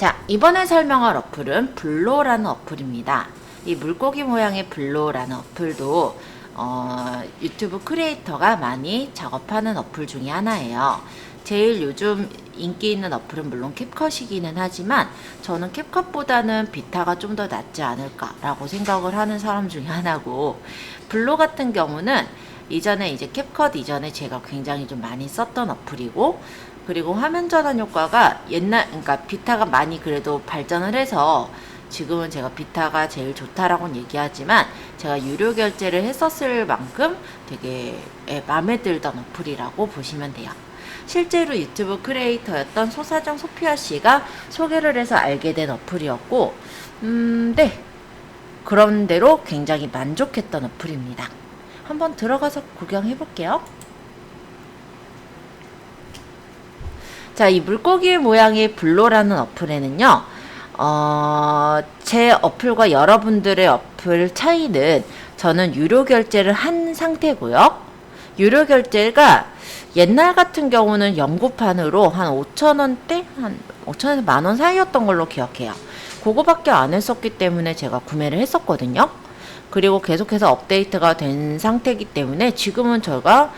자, 이번에 설명할 어플은 블로라는 어플입니다. 이 물고기 모양의 블로라는 어플도 유튜브 크리에이터가 많이 작업하는 어플 중에 하나예요. 제일 요즘 인기 있는 어플은 물론 캡컷이기는 하지만 저는 캡컷보다는 비타가 좀 더 낫지 않을까라고 생각을 하는 사람 중에 하나고, 블로 같은 경우는 이전에 이제 캡컷 이전에 제가 굉장히 좀 많이 썼던 어플이고, 그리고 화면 전환 효과가 그러니까 비타가 많이 그래도 발전을 해서 지금은 제가 비타가 제일 좋다라고는 얘기하지만 제가 유료 결제를 했었을 만큼 되게 마음에 들던 어플이라고 보시면 돼요. 실제로 유튜브 크리에이터였던 소사정 소피아 씨가 소개를 해서 알게 된 어플이었고, 네. 그런대로 굉장히 만족했던 어플입니다. 한번 들어가서 구경해 볼게요. 자, 이 물고기 모양의 블로라는 어플에는요, 제 어플과 여러분들의 어플 차이는 저는 유료 결제를 한 상태고요. 유료 결제가 옛날 같은 경우는 연구판으로 한 5,000원대? 한 5,000원에서 만원 사이였던 걸로 기억해요. 그거밖에 안 했었기 때문에 제가 구매를 했었거든요. 그리고 계속해서 업데이트가 된 상태이기 때문에 지금은 저가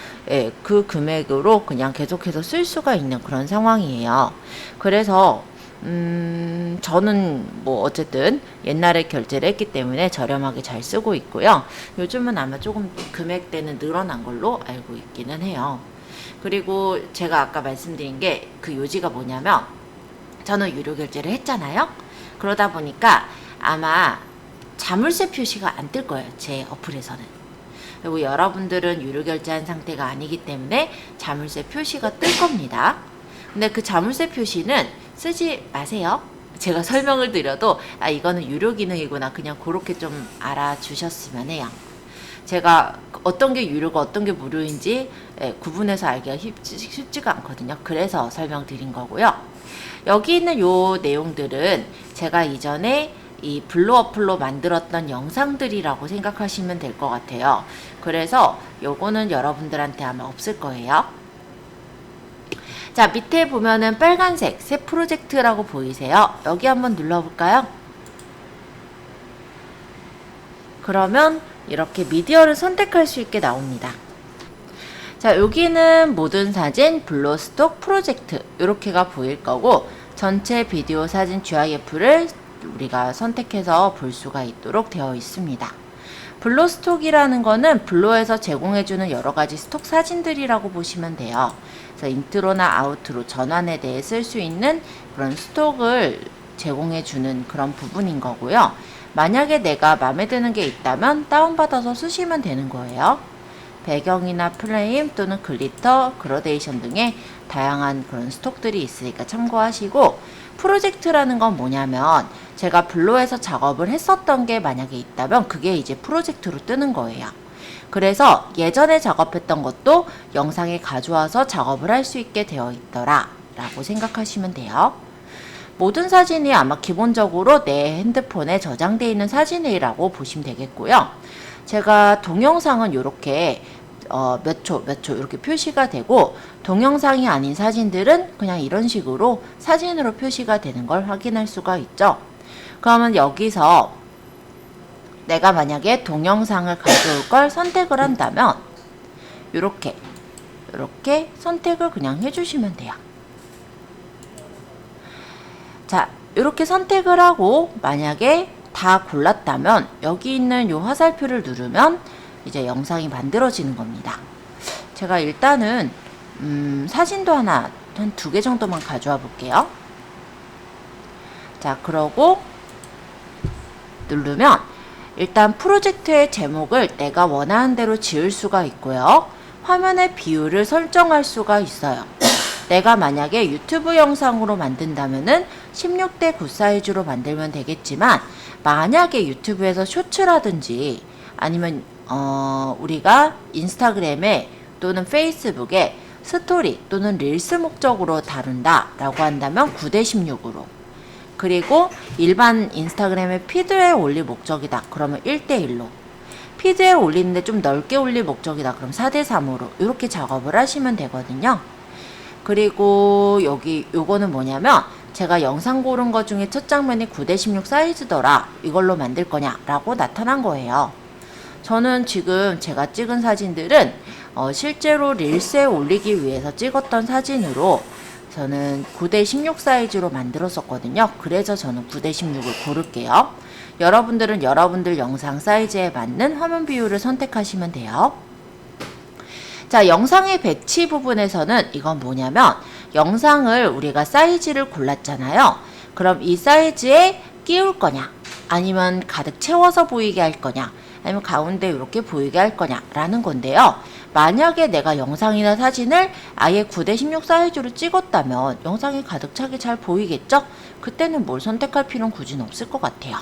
그 금액으로 그냥 계속해서 쓸 수가 있는 그런 상황이에요. 그래서 저는 뭐 어쨌든 옛날에 결제를 했기 때문에 저렴하게 잘 쓰고 있고요. 요즘은 아마 조금 금액대는 늘어난 걸로 알고 있기는 해요. 그리고 제가 아까 말씀드린 게 그 요지가 뭐냐면, 저는 유료 결제를 했잖아요. 그러다 보니까 아마 자물쇠 표시가 안 뜰 거예요, 제 어플에서는. 그리고 여러분들은 유료 결제한 상태가 아니기 때문에 자물쇠 표시가 뜰 겁니다. 근데 그 자물쇠 표시는 쓰지 마세요. 제가 설명을 드려도 이거는 유료 기능이구나, 그냥 그렇게 좀 알아주셨으면 해요. 제가 어떤 게 유료가 어떤 게 무료인지 구분해서 알기가 쉽지가 않거든요. 그래서 설명드린 거고요. 여기 있는 요 내용들은 제가 이전에 이 블로 어플로 만들었던 영상들이라고 생각하시면 될 것 같아요. 그래서 요거는 여러분들한테 아마 없을 거예요. 자, 밑에 보면은 빨간색 새 프로젝트라고 보이세요? 여기 한번 눌러볼까요? 그러면 이렇게 미디어를 선택할 수 있게 나옵니다. 자, 여기는 모든 사진 블로 스톡 프로젝트 이렇게가 보일 거고, 전체 비디오 사진 GIF를 우리가 선택해서 볼 수가 있도록 되어 있습니다. 블로 스톡이라는 거는 블로에서 제공해주는 여러가지 스톡 사진들이라고 보시면 돼요. 그래서 인트로나 아우트로 전환에 대해 쓸 수 있는 그런 스톡을 제공해주는 그런 부분인 거고요. 만약에 내가 마음에 드는 게 있다면 다운받아서 쓰시면 되는 거예요. 배경이나 플레임 또는 글리터, 그라데이션 등의 다양한 그런 스톡들이 있으니까 참고하시고, 프로젝트라는 건 뭐냐면 제가 블로에서 작업을 했었던 게 만약에 있다면 그게 이제 프로젝트로 뜨는 거예요. 그래서 예전에 작업했던 것도 영상에 가져와서 작업을 할 수 있게 되어 있더라 라고 생각하시면 돼요. 모든 사진이 아마 기본적으로 내 핸드폰에 저장되어 있는 사진이라고 보시면 되겠고요. 제가 동영상은 이렇게 몇 초 이렇게 표시가 되고, 동영상이 아닌 사진들은 그냥 이런 식으로 사진으로 표시가 되는 걸 확인할 수가 있죠. 그러면 여기서 내가 만약에 동영상을 가져올 걸 선택을 한다면 이렇게 선택을 그냥 해주시면 돼요. 자, 이렇게 선택을 하고 만약에 다 골랐다면 여기 있는 요 화살표를 누르면 이제 영상이 만들어지는 겁니다. 제가 일단은 사진도 한 2개 정도만 가져와 볼게요. 자, 그러고 누르면 일단 프로젝트의 제목을 내가 원하는 대로 지을 수가 있고요. 화면의 비율을 설정할 수가 있어요. 내가 만약에 유튜브 영상으로 만든다면은 16:9 사이즈로 만들면 되겠지만, 만약에 유튜브에서 쇼츠라든지 아니면 우리가 인스타그램에 또는 페이스북에 스토리 또는 릴스 목적으로 다룬다 라고 한다면 9:16으로, 그리고 일반 인스타그램의 피드에 올릴 목적이다 그러면 1:1로, 피드에 올리는데 좀 넓게 올릴 목적이다 그럼 4:3으로 이렇게 작업을 하시면 되거든요. 그리고 요거는 뭐냐면 제가 영상 고른 것 중에 첫 장면이 9:16 사이즈더라. 이걸로 만들 거냐? 라고 나타난 거예요. 저는 지금 제가 찍은 사진들은 실제로 릴스에 올리기 위해서 찍었던 사진으로 저는 9:16 사이즈로 만들었었거든요. 그래서 저는 9:16을 고를게요. 여러분들은 여러분들 영상 사이즈에 맞는 화면 비율을 선택하시면 돼요. 자, 영상의 배치 부분에서는 이건 뭐냐면 영상을 우리가 사이즈를 골랐잖아요. 그럼 이 사이즈에 끼울 거냐, 아니면 가득 채워서 보이게 할 거냐, 아니면 가운데 이렇게 보이게 할 거냐 라는 건데요. 만약에 내가 영상이나 사진을 아예 9:16 사이즈로 찍었다면 영상이 가득 차게 잘 보이겠죠? 그때는 뭘 선택할 필요는 굳이 없을 것 같아요.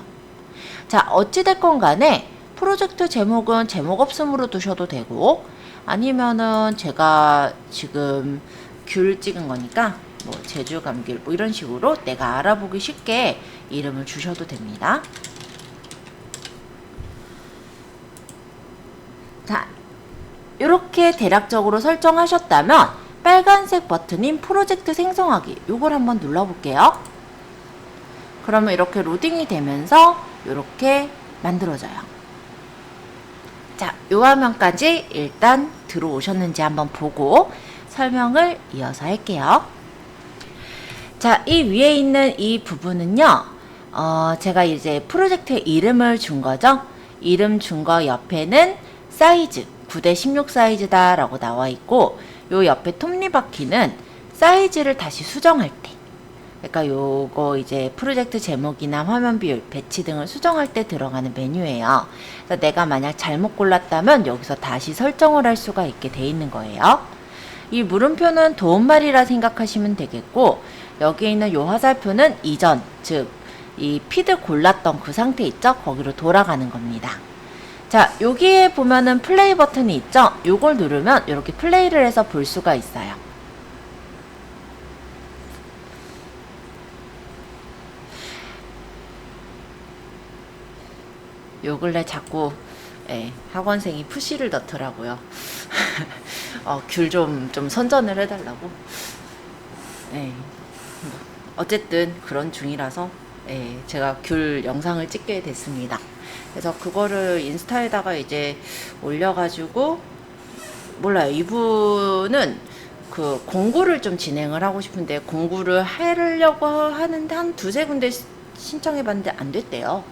자, 어찌됐건 간에 프로젝트 제목은 제목 없음으로 두셔도 되고, 아니면은 제가 지금 귤 찍은 거니까 뭐 제주 감귤 뭐 이런 식으로 내가 알아보기 쉽게 이름을 주셔도 됩니다. 자, 이렇게 대략적으로 설정하셨다면 빨간색 버튼인 프로젝트 생성하기, 요걸 한번 눌러볼게요. 그러면 이렇게 로딩이 되면서 이렇게 만들어져요. 자, 요 화면까지 일단 들어오셨는지 한번 보고 설명을 이어서 할게요. 자, 이 위에 있는 이 부분은요, 제가 이제 프로젝트에 이름을 준 거죠. 이름 준 거 옆에는 사이즈, 9:16 사이즈다 라고 나와 있고, 요 옆에 톱니바퀴는 사이즈를 다시 수정할 때, 그러니까 요거 이제 프로젝트 제목이나 화면 비율, 배치 등을 수정할 때 들어가는 메뉴예요. 그래서 내가 만약 잘못 골랐다면 여기서 다시 설정을 할 수가 있게 돼 있는 거예요. 이 물음표는 도움말이라 생각하시면 되겠고, 여기 있는 요 화살표는 이전, 즉 이 피드 골랐던 그 상태 있죠? 거기로 돌아가는 겁니다. 자, 여기에 보면은 플레이 버튼이 있죠? 요걸 누르면 이렇게 플레이를 해서 볼 수가 있어요. 요 근래 자꾸 학원생이 푸시를 넣더라고요. 귤 좀 선전을 해달라고. 어쨌든 그런 중이라서 제가 귤 영상을 찍게 됐습니다. 그래서 그거를 인스타에다가 이제 올려가지고, 몰라요. 이분은 그 공구를 좀 진행을 하고 싶은데 공구를 하려고 하는데 한 두세 군데 신청해봤는데 안 됐대요.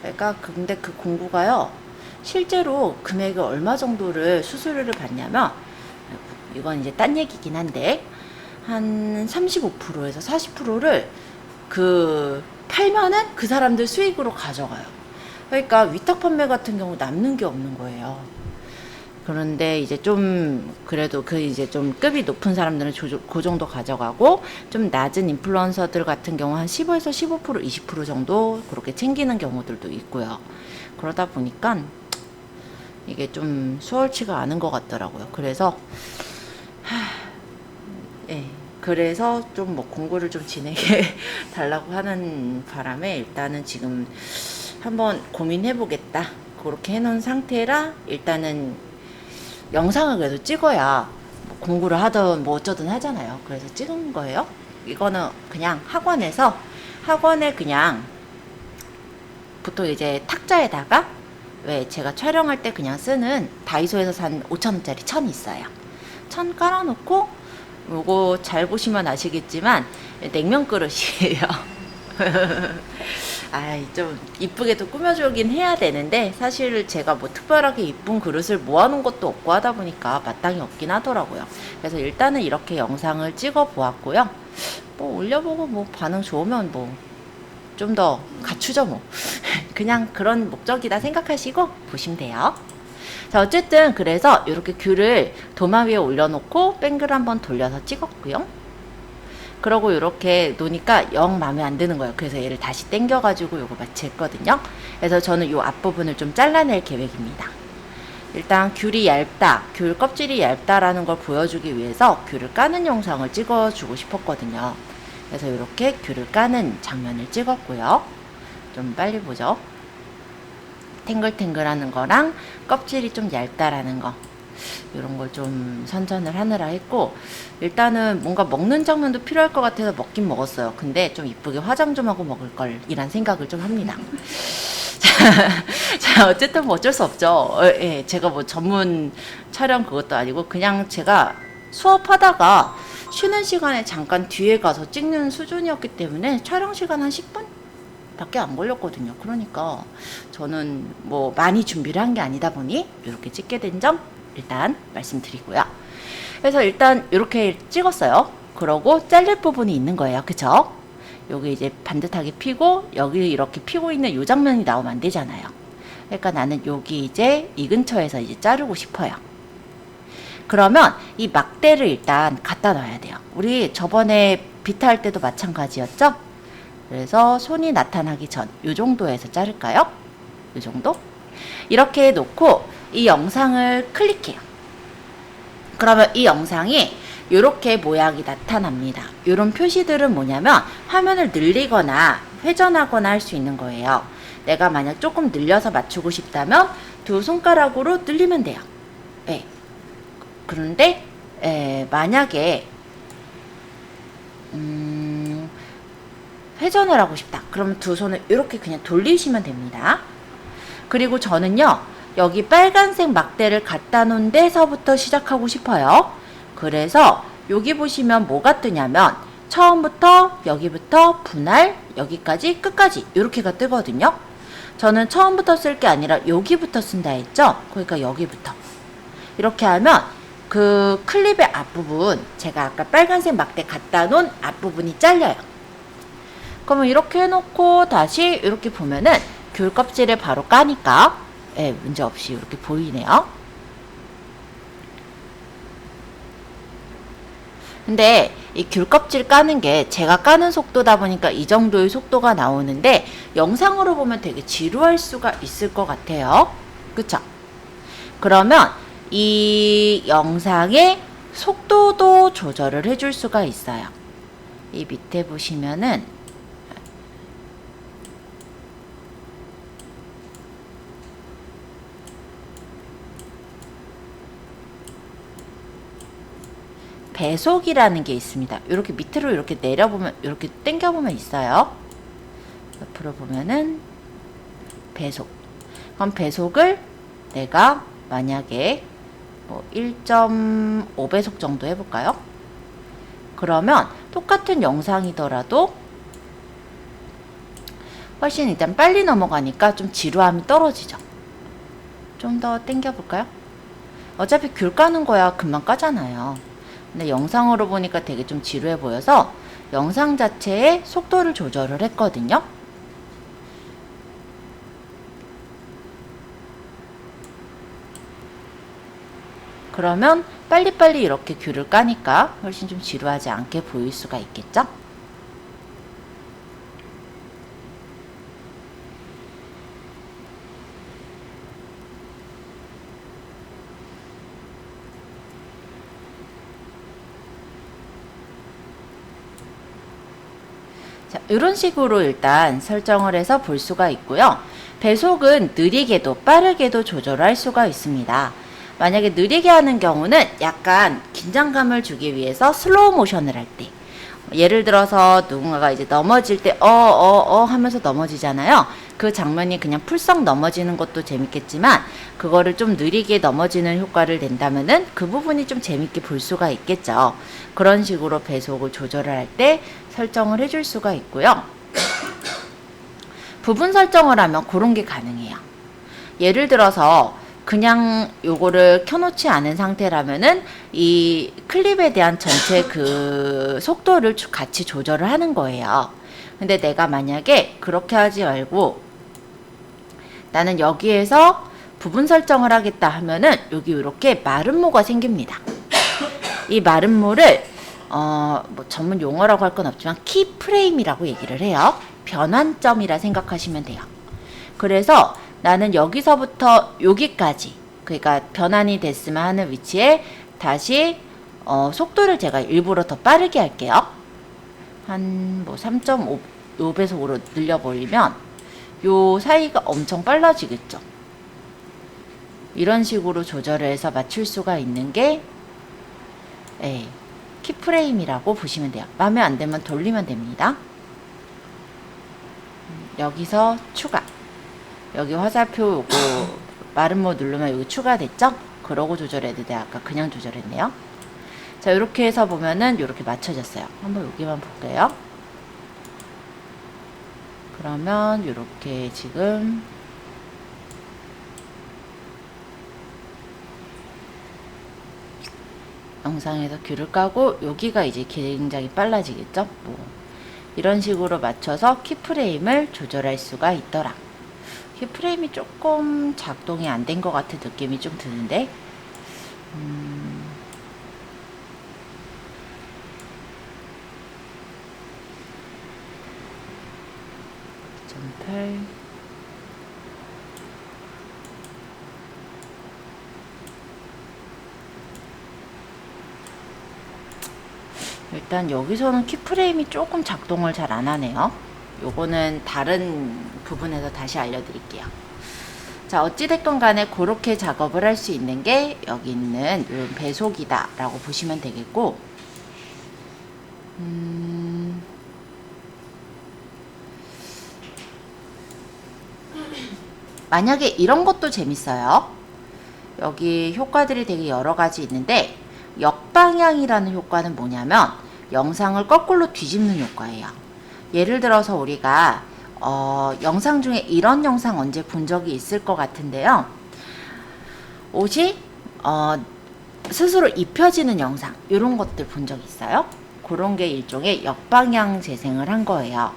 그러니까 근데 그 공구가요, 실제로 금액이 얼마 정도를 수수료를 받냐면, 이건 이제 딴 얘기긴 한데 한 35%에서 40%를 그 팔면은 그 사람들 수익으로 가져가요. 그러니까 위탁 판매 같은 경우 남는 게 없는 거예요. 그런데 이제 좀 그래도 그 이제 좀 급이 높은 사람들은 그 정도 가져가고, 좀 낮은 인플루언서들 같은 경우 한 15에서 15%, 20% 정도 그렇게 챙기는 경우들도 있고요. 그러다 보니까 이게 좀 수월치가 않은 것 같더라고요. 그래서 그래서 좀 뭐 공구를 좀 진행해 달라고 하는 바람에 일단은 지금 한번 고민해 보겠다, 그렇게 해놓은 상태라, 일단은 영상을 그래도 찍어야 뭐 공부를 하든 뭐 어쩌든 하잖아요. 그래서 찍은 거예요. 이거는 그냥 학원에 그냥 보통 이제 탁자에다가, 왜 제가 촬영할 때 그냥 쓰는 다이소에서 산 5,000원짜리 천 있어요. 천 깔아놓고, 요거 잘 보시면 아시겠지만 냉면 그릇이에요. 좀 이쁘게도 꾸며주긴 해야 되는데, 사실 제가 뭐 특별하게 이쁜 그릇을 모아놓은 것도 없고 하다 보니까 마땅히 없긴 하더라고요. 그래서 일단은 이렇게 영상을 찍어 보았고요. 뭐 올려보고 뭐 반응 좋으면 뭐 좀 더 갖추죠 뭐. 그냥 그런 목적이다 생각하시고 보시면 돼요. 자, 어쨌든 그래서 이렇게 귤을 도마 위에 올려놓고 뱅글 한번 돌려서 찍었고요. 그러고 이렇게 놓으니까 영 마음에 안 드는 거예요. 그래서 얘를 다시 당겨가지고 요거 마치 했거든요. 그래서 저는 요 앞부분을 좀 잘라낼 계획입니다. 일단 귤이 얇다, 귤 껍질이 얇다라는 걸 보여주기 위해서 귤을 까는 영상을 찍어주고 싶었거든요. 그래서 이렇게 귤을 까는 장면을 찍었고요. 좀 빨리 보죠. 탱글탱글하는 거랑 껍질이 좀 얇다라는 거, 이런 걸 좀 선전을 하느라 했고, 일단은 뭔가 먹는 장면도 필요할 것 같아서 먹긴 먹었어요. 근데 좀 이쁘게 화장 좀 하고 먹을 걸 이란 생각을 좀 합니다. 자, 어쨌든 뭐 어쩔 수 없죠. 예, 제가 뭐 전문 촬영 그것도 아니고 그냥 제가 수업하다가 쉬는 시간에 잠깐 뒤에 가서 찍는 수준이었기 때문에 촬영 시간 한 10분? 밖에 안 걸렸거든요. 그러니까 저는 뭐 많이 준비를 한 게 아니다 보니 이렇게 찍게 된 점 일단 말씀드리고요. 그래서 일단 이렇게 찍었어요. 그러고 잘릴 부분이 있는 거예요. 그쵸? 여기 이제 반듯하게 피고 여기 이렇게 피고 있는 이 장면이 나오면 안 되잖아요. 그러니까 나는 여기 이제 이 근처에서 이제 자르고 싶어요. 그러면 이 막대를 일단 갖다 놔야 돼요. 우리 저번에 비타 할 때도 마찬가지였죠? 그래서 손이 나타나기 전 이 정도에서 자를까요? 이 정도? 이렇게 놓고 이 영상을 클릭해요. 그러면 이 영상이 이렇게 모양이 나타납니다. 이런 표시들은 뭐냐면 화면을 늘리거나 회전하거나 할 수 있는 거예요. 내가 만약 조금 늘려서 맞추고 싶다면 두 손가락으로 늘리면 돼요. 네. 그런데 만약에 회전을 하고 싶다. 그러면 두 손을 이렇게 그냥 돌리시면 됩니다. 그리고 저는요, 여기 빨간색 막대를 갖다 놓은 데서부터 시작하고 싶어요. 그래서 여기 보시면 뭐가 뜨냐면 처음부터 여기부터 분할 여기까지 끝까지 이렇게가 뜨거든요. 저는 처음부터 쓸 게 아니라 여기부터 쓴다 했죠. 그러니까 여기부터 이렇게 하면 그 클립의 앞부분, 제가 아까 빨간색 막대 갖다 놓은 앞부분이 잘려요. 그러면 이렇게 해놓고 다시 이렇게 보면은 귤 껍질을 바로 까니까 문제 없이 이렇게 보이네요. 근데 이 귤 껍질 까는 게 제가 까는 속도다 보니까 이 정도의 속도가 나오는데 영상으로 보면 되게 지루할 수가 있을 것 같아요. 그쵸? 그러면 이 영상의 속도도 조절을 해줄 수가 있어요. 이 밑에 보시면은 배속이라는 게 있습니다. 이렇게 밑으로 이렇게 내려보면, 이렇게 당겨보면 있어요. 옆으로 보면은 배속. 그럼 배속을 내가 만약에 뭐 1.5배속 정도 해볼까요? 그러면 똑같은 영상이더라도 훨씬 일단 빨리 넘어가니까 좀 지루함이 떨어지죠. 좀 더 당겨볼까요? 어차피 귤 까는 거야 금방 까잖아요. 근데 영상으로 보니까 되게 좀 지루해 보여서 영상 자체의 속도를 조절을 했거든요. 그러면 빨리빨리 이렇게 귤을 까니까 훨씬 좀 지루하지 않게 보일 수가 있겠죠? 자, 이런 식으로 일단 설정을 해서 볼 수가 있고요. 배속은 느리게도 빠르게도 조절할 수가 있습니다. 만약에 느리게 하는 경우는 약간 긴장감을 주기 위해서 슬로우 모션을 할 때, 예를 들어서 누군가가 이제 넘어질 때 하면서 넘어지잖아요. 그 장면이 그냥 풀썩 넘어지는 것도 재밌겠지만 그거를 좀 느리게 넘어지는 효과를 낸다면은 그 부분이 좀 재밌게 볼 수가 있겠죠. 그런 식으로 배속을 조절을 할 때 설정을 해줄 수가 있고요. 부분 설정을 하면 그런 게 가능해요. 예를 들어서 그냥 요거를 켜놓지 않은 상태라면은 이 클립에 대한 전체 그 속도를 같이 조절을 하는 거예요. 근데 내가 만약에 그렇게 하지 말고 나는 여기에서 부분 설정을 하겠다 하면은 여기 이렇게 마름모가 생깁니다. 이 마름모를 뭐 전문 용어라고 할 건 없지만 키프레임이라고 얘기를 해요. 변환점이라 생각하시면 돼요. 그래서 나는 여기서부터 여기까지, 그러니까 변환이 됐으면 하는 위치에 다시 속도를 제가 일부러 더 빠르게 할게요. 한 뭐 3.5배속으로 늘려버리면 요 사이가 엄청 빨라지겠죠. 이런 식으로 조절을 해서 맞출 수가 있는 게 키프레임이라고 보시면 돼요. 마음에 안 들면 돌리면 됩니다. 여기서 추가. 여기 화살표 요거 마름모 누르면 여기 추가됐죠? 그러고 조절해도 돼. 아까 그냥 조절했네요. 자, 이렇게 해서 보면은 이렇게 맞춰졌어요. 한번 여기만 볼게요. 그러면 이렇게 지금 영상에서 큐를 까고 여기가 이제 굉장히 빨라지겠죠? 뭐 이런 식으로 맞춰서 키프레임을 조절할 수가 있더라. 키프레임이 조금 작동이 안 된 것 같은 느낌이 좀 드는데 2.8 일단 여기서는 키프레임이 조금 작동을 잘 안 하네요. 요거는 다른 부분에서 다시 알려드릴게요. 자, 어찌됐건 간에 그렇게 작업을 할 수 있는 게 여기 있는 요 배속이다 라고 보시면 되겠고, 만약에 이런 것도 재밌어요. 여기 효과들이 되게 여러 가지 있는데 역방향이라는 효과는 뭐냐면 영상을 거꾸로 뒤집는 효과예요. 예를 들어서 우리가 영상 중에 이런 영상 언제 본 적이 있을 것 같은데요. 옷이 스스로 입혀지는 영상 이런 것들 본 적 있어요? 그런 게 일종의 역방향 재생을 한 거예요.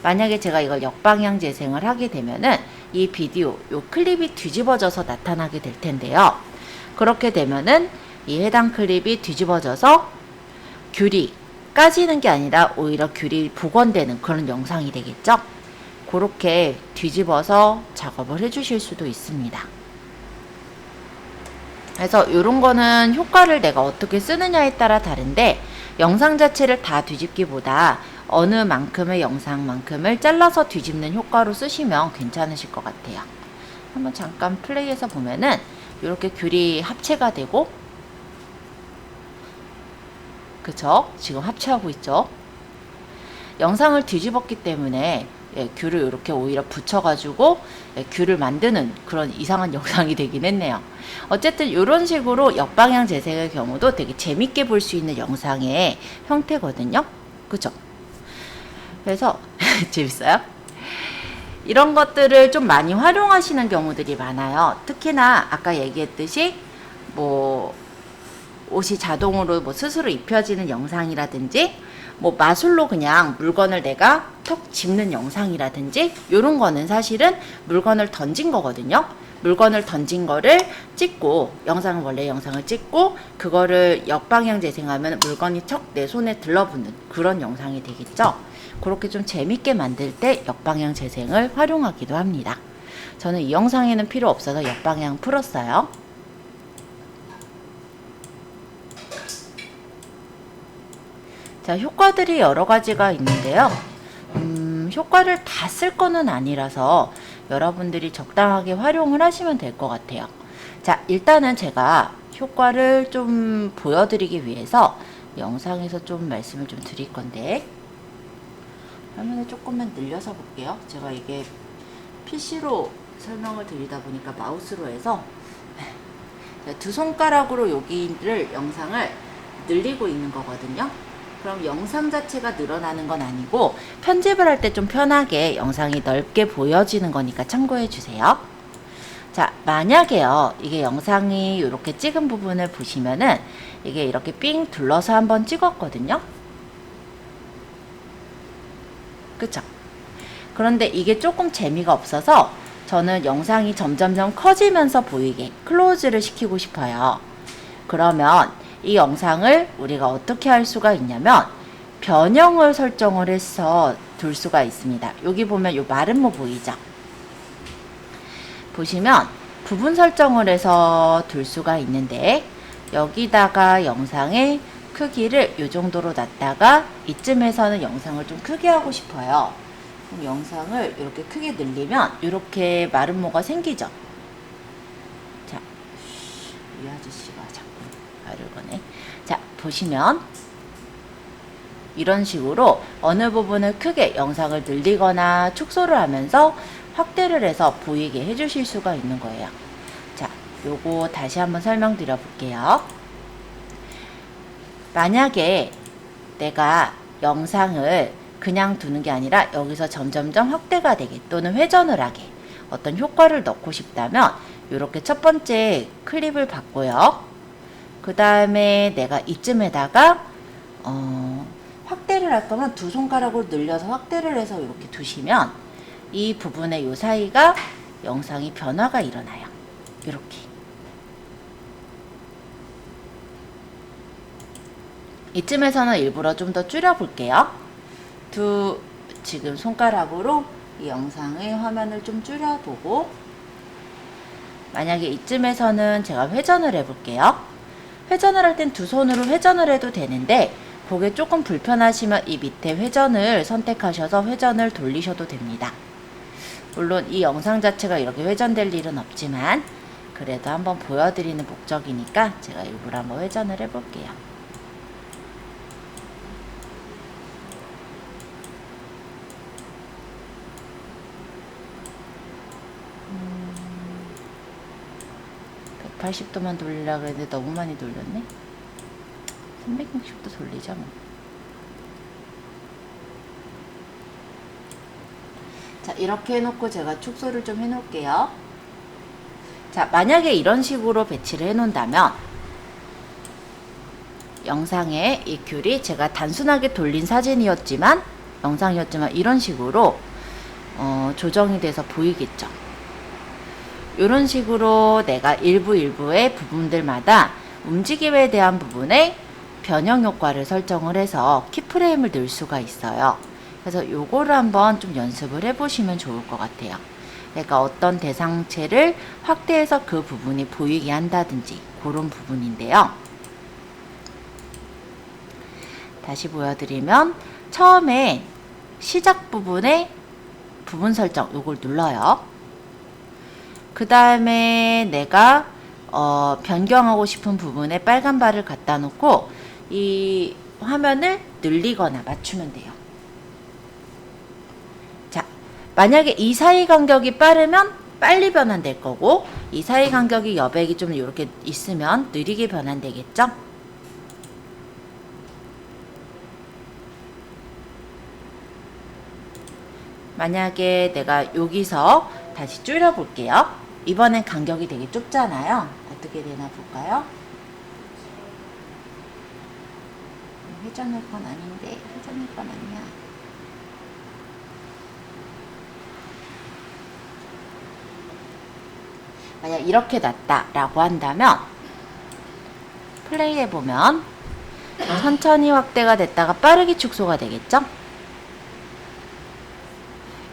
만약에 제가 이걸 역방향 재생을 하게 되면은 이 비디오, 요 클립이 뒤집어져서 나타나게 될 텐데요. 그렇게 되면은 이 해당 클립이 뒤집어져서 귤이 까지는 게 아니라 오히려 귤이 복원되는 그런 영상이 되겠죠? 그렇게 뒤집어서 작업을 해주실 수도 있습니다. 그래서 이런 거는 효과를 내가 어떻게 쓰느냐에 따라 다른데 영상 자체를 다 뒤집기보다 어느 만큼의 영상만큼을 잘라서 뒤집는 효과로 쓰시면 괜찮으실 것 같아요. 한번 잠깐 플레이해서 보면은 이렇게 귤이 합체가 되고, 그쵸? 지금 합체하고 있죠? 영상을 뒤집었기 때문에 귤을 이렇게 오히려 붙여가지고 귤을 만드는 그런 이상한 영상이 되긴 했네요. 어쨌든 이런 식으로 역방향 재생의 경우도 되게 재밌게 볼 수 있는 영상의 형태거든요. 그쵸? 그래서 재밌어요? 이런 것들을 좀 많이 활용하시는 경우들이 많아요. 특히나 아까 얘기했듯이 뭐 옷이 자동으로 뭐 스스로 입혀지는 영상이라든지 뭐 마술로 그냥 물건을 내가 턱 집는 영상이라든지 이런 거는 사실은 물건을 던진 거거든요. 물건을 던진 거를 찍고 영상은 원래 영상을 찍고 그거를 역방향 재생하면 물건이 척 내 손에 들러붙는 그런 영상이 되겠죠. 그렇게 좀 재밌게 만들 때 역방향 재생을 활용하기도 합니다. 저는 이 영상에는 필요 없어서 역방향 풀었어요. 자, 효과들이 여러 가지가 있는데요. 효과를 다 쓸 거는 아니라서 여러분들이 적당하게 활용을 하시면 될 것 같아요. 자, 일단은 제가 효과를 좀 보여드리기 위해서 영상에서 좀 말씀을 좀 드릴 건데, 화면을 조금만 늘려서 볼게요. 제가 이게 PC로 설명을 드리다 보니까 마우스로 해서 두 손가락으로 여기를 영상을 늘리고 있는 거거든요. 그럼 영상 자체가 늘어나는 건 아니고 편집을 할 때 좀 편하게 영상이 넓게 보여지는 거니까 참고해 주세요. 자, 만약에요, 이게 영상이 이렇게 찍은 부분을 보시면은 이게 이렇게 삥 둘러서 한번 찍었거든요. 그쵸? 그런데 이게 조금 재미가 없어서 저는 영상이 점점점 커지면서 보이게 클로즈를 시키고 싶어요. 그러면 이 영상을 우리가 어떻게 할 수가 있냐면 변형을 설정을 해서 둘 수가 있습니다. 여기 보면 요 마름모 보이죠? 보시면 부분 설정을 해서 둘 수가 있는데 여기다가 영상의 크기를 이 정도로 놨다가 이쯤에서는 영상을 좀 크게 하고 싶어요. 그럼 영상을 이렇게 크게 늘리면 이렇게 마름모가 생기죠. 자, 이 아저씨가 자꾸 말을 거네. 자, 보시면 이런 식으로 어느 부분을 크게 영상을 늘리거나 축소를 하면서 확대를 해서 보이게 해주실 수가 있는 거예요. 자, 요거 다시 한번 설명드려 볼게요. 만약에 내가 영상을 그냥 두는 게 아니라 여기서 점점점 확대가 되게 또는 회전을 하게 어떤 효과를 넣고 싶다면 이렇게 첫 번째 클립을 받고요. 그 다음에 내가 이쯤에다가 확대를 할 거면 두 손가락으로 늘려서 확대를 해서 이렇게 두시면 이 부분의 요 사이가 영상이 변화가 일어나요. 이렇게. 이쯤에서는 일부러 좀 더 줄여 볼게요. 지금 손가락으로 이 영상의 화면을 좀 줄여보고, 만약에 이쯤에서는 제가 회전을 해볼게요. 회전을 할 땐 두 손으로 회전을 해도 되는데 그게 조금 불편하시면 이 밑에 회전을 선택하셔서 회전을 돌리셔도 됩니다. 물론 이 영상 자체가 이렇게 회전될 일은 없지만 그래도 한번 보여드리는 목적이니까 제가 일부러 한번 회전을 해볼게요. 180도만 돌리려고 했는데 너무 많이 돌렸네. 360도 돌리자 뭐. 자, 이렇게 해놓고 제가 축소를 좀 해놓을게요. 자, 만약에 이런 식으로 배치를 해놓는다면 영상의 이 귤이 제가 단순하게 돌린 사진이었지만 영상이었지만 이런 식으로 조정이 돼서 보이겠죠. 이런 식으로 내가 일부의 부분들마다 움직임에 대한 부분에 변형 효과를 설정을 해서 키프레임을 넣을 수가 있어요. 그래서 요거를 한번 좀 연습을 해보시면 좋을 것 같아요. 그러니까 어떤 대상체를 확대해서 그 부분이 보이게 한다든지 그런 부분인데요. 다시 보여드리면 처음에 시작 부분에 부분 설정 요걸 눌러요. 그 다음에 내가 변경하고 싶은 부분에 빨간 바를 갖다 놓고 이 화면을 늘리거나 맞추면 돼요. 자, 만약에 이 사이 간격이 빠르면 빨리 변환될 거고 이 사이 간격이 여백이 좀 이렇게 있으면 느리게 변환되겠죠? 만약에 내가 여기서 다시 줄여 볼게요. 이번엔 간격이 되게 좁잖아요. 어떻게 되나 볼까요? 회전할 건 아닌데 회전할 건 아니야. 만약 이렇게 놨다라고 한다면 플레이 해보면 천천히 확대가 됐다가 빠르게 축소가 되겠죠?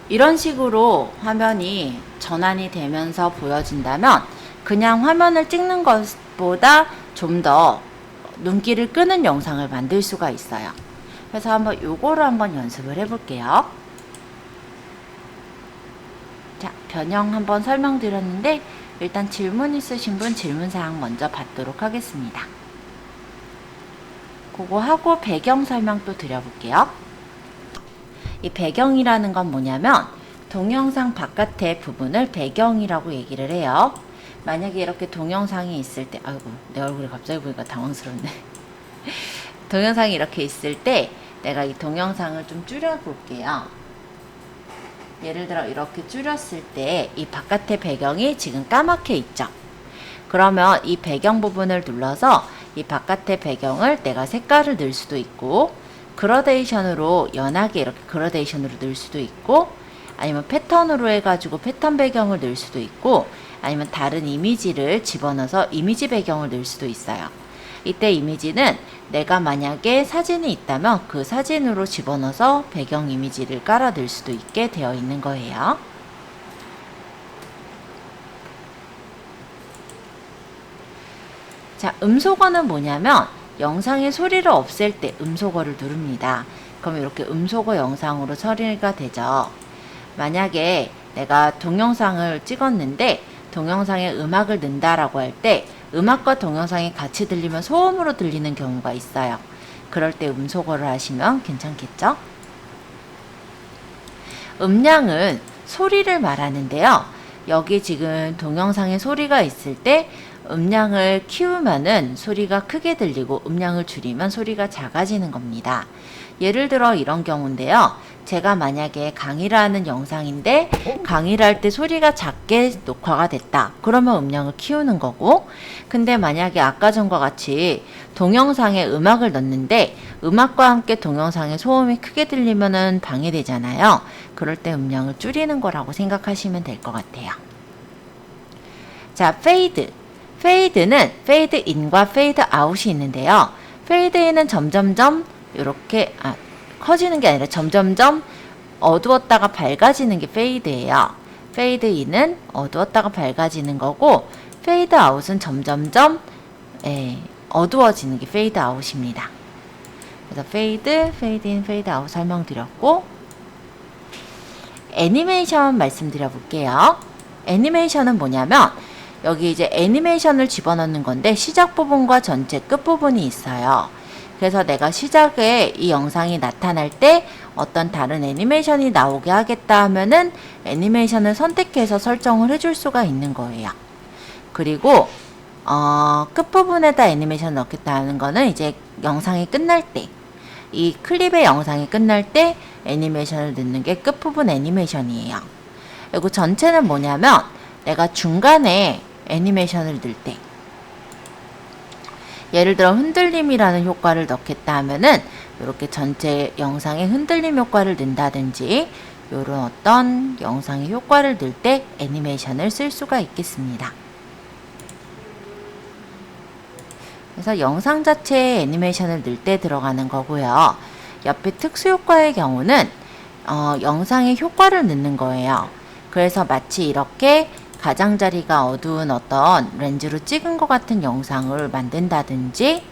이런 식으로 화면이 전환이 되면서 보여진다면 그냥 화면을 찍는 것보다 좀 더 눈길을 끄는 영상을 만들 수가 있어요. 그래서 한번 요거를 한번 연습을 해볼게요. 자, 변형 한번 설명드렸는데 일단 질문 있으신 분 질문사항 먼저 받도록 하겠습니다. 그거 하고 배경 설명 또 드려볼게요. 이 배경이라는 건 뭐냐면 동영상 바깥의 부분을 배경이라고 얘기를 해요. 만약에 이렇게 동영상이 있을 때, 아이고 내 얼굴이 갑자기 보니까 당황스럽네. 동영상이 이렇게 있을 때 내가 이 동영상을 좀 줄여볼게요. 예를 들어 이렇게 줄였을 때 이 바깥의 배경이 지금 까맣게 있죠. 그러면 이 배경 부분을 눌러서 이 바깥의 배경을 내가 색깔을 넣을 수도 있고 그라데이션으로 연하게 이렇게 그라데이션으로 넣을 수도 있고 아니면 패턴으로 해가지고 패턴 배경을 넣을 수도 있고 아니면 다른 이미지를 집어넣어서 이미지 배경을 넣을 수도 있어요. 이때 이미지는 내가 만약에 사진이 있다면 그 사진으로 집어넣어서 배경 이미지를 깔아 넣을 수도 있게 되어 있는 거예요. 자, 음소거는 뭐냐면 영상의 소리를 없앨 때 음소거를 누릅니다. 그럼 이렇게 음소거 영상으로 처리가 되죠. 만약에 내가 동영상을 찍었는데 동영상에 음악을 넣는다라고 할 때 음악과 동영상이 같이 들리면 소음으로 들리는 경우가 있어요. 그럴 때 음소거를 하시면 괜찮겠죠? 음량은 소리를 말하는데요. 여기 지금 동영상에 소리가 있을 때 음량을 키우면은 소리가 크게 들리고 음량을 줄이면 소리가 작아지는 겁니다. 예를 들어 이런 경우인데요. 제가 만약에 강의를 하는 영상인데 강의를 할 때 소리가 작게 녹화가 됐다. 그러면 음량을 키우는 거고, 근데 만약에 아까 전과 같이 동영상에 음악을 넣는데 음악과 함께 동영상의 소음이 크게 들리면은 방해되잖아요. 그럴 때 음량을 줄이는 거라고 생각하시면 될 것 같아요. 자, 페이드. 페이드는 페이드 인과 페이드 아웃이 있는데요. 페이드 인은 점점점 이렇게 커지는 게 아니라 점점점 어두웠다가 밝아지는 게 페이드예요. 페이드 인은 어두웠다가 밝아지는 거고, 페이드 아웃은 점점점 어두워지는 게 페이드 아웃입니다. 그래서 페이드, 페이드 인, 페이드 아웃 설명드렸고, 애니메이션 말씀드려 볼게요. 애니메이션은 뭐냐면 여기 이제 애니메이션을 집어넣는 건데 시작 부분과 전체 끝 부분이 있어요. 그래서 내가 시작에 이 영상이 나타날 때 어떤 다른 애니메이션이 나오게 하겠다 하면은 애니메이션을 선택해서 설정을 해줄 수가 있는 거예요. 그리고 끝부분에다 애니메이션 넣겠다 하는 거는 이제 영상이 끝날 때, 이 클립의 영상이 끝날 때 애니메이션을 넣는 게 끝부분 애니메이션이에요. 그리고 전체는 뭐냐면 내가 중간에 애니메이션을 넣을 때, 예를 들어 흔들림이라는 효과를 넣겠다 하면은 이렇게 전체 영상에 흔들림 효과를 넣는다든지 이런 어떤 영상의 효과를 넣을 때 애니메이션을 쓸 수가 있겠습니다. 그래서 영상 자체에 애니메이션을 넣을 때 들어가는 거고요. 옆에 특수효과의 경우는 영상에 효과를 넣는 거예요. 그래서 마치 이렇게 가장자리가 어두운 어떤 렌즈로 찍은 것 같은 영상을 만든다든지,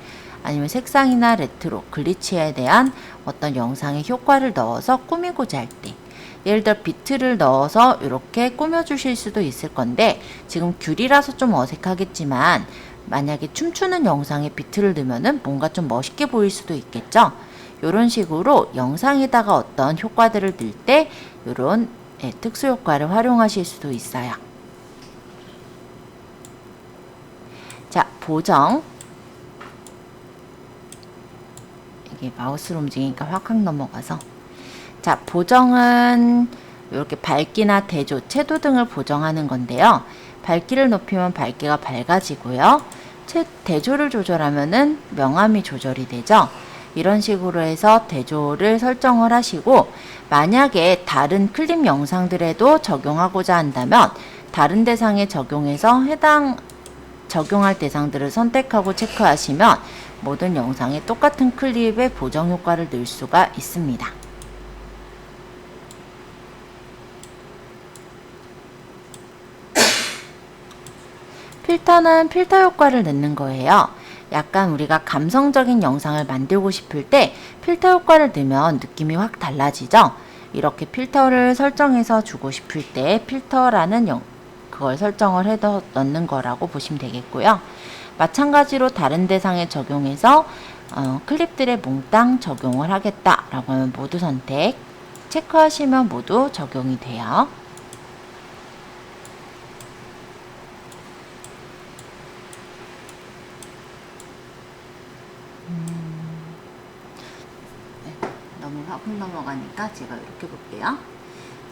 아니면 색상이나 레트로, 글리치에 대한 어떤 영상의 효과를 넣어서 꾸미고자 할 때, 예를 들어 비트를 넣어서 이렇게 꾸며주실 수도 있을 건데 지금 귤이라서 좀 어색하겠지만 만약에 춤추는 영상에 비트를 넣으면은 뭔가 좀 멋있게 보일 수도 있겠죠. 이런 식으로 영상에다가 어떤 효과들을 넣을 때 이런 특수 효과를 활용하실 수도 있어요. 자, 보정. 이게 마우스로 움직이니까 확확 넘어가서. 자, 보정은 이렇게 밝기나 대조, 채도 등을 보정하는 건데요. 밝기를 높이면 밝기가 밝아지고요. 대조를 조절하면은 명암이 조절이 되죠. 이런 식으로 해서 대조를 설정을 하시고, 만약에 다른 클립 영상들에도 적용하고자 한다면 다른 대상에 적용해서 해당 적용할 대상들을 선택하고 체크하시면 모든 영상에 똑같은 클립의 보정 효과를 넣을 수가 있습니다. 필터는 필터 효과를 넣는 거예요. 약간 우리가 감성적인 영상을 만들고 싶을 때 필터 효과를 넣으면 느낌이 확 달라지죠. 이렇게 필터를 설정해서 주고 싶을 때 필터라는 그걸 설정을 해서 넣는 거라고 보시면 되겠고요. 마찬가지로 다른 대상에 적용해서 클립들에 몽땅 적용을 하겠다라고 하면 모두 선택, 체크하시면 모두 적용이 돼요. 너무 확 넘어가니까 제가 이렇게 볼게요.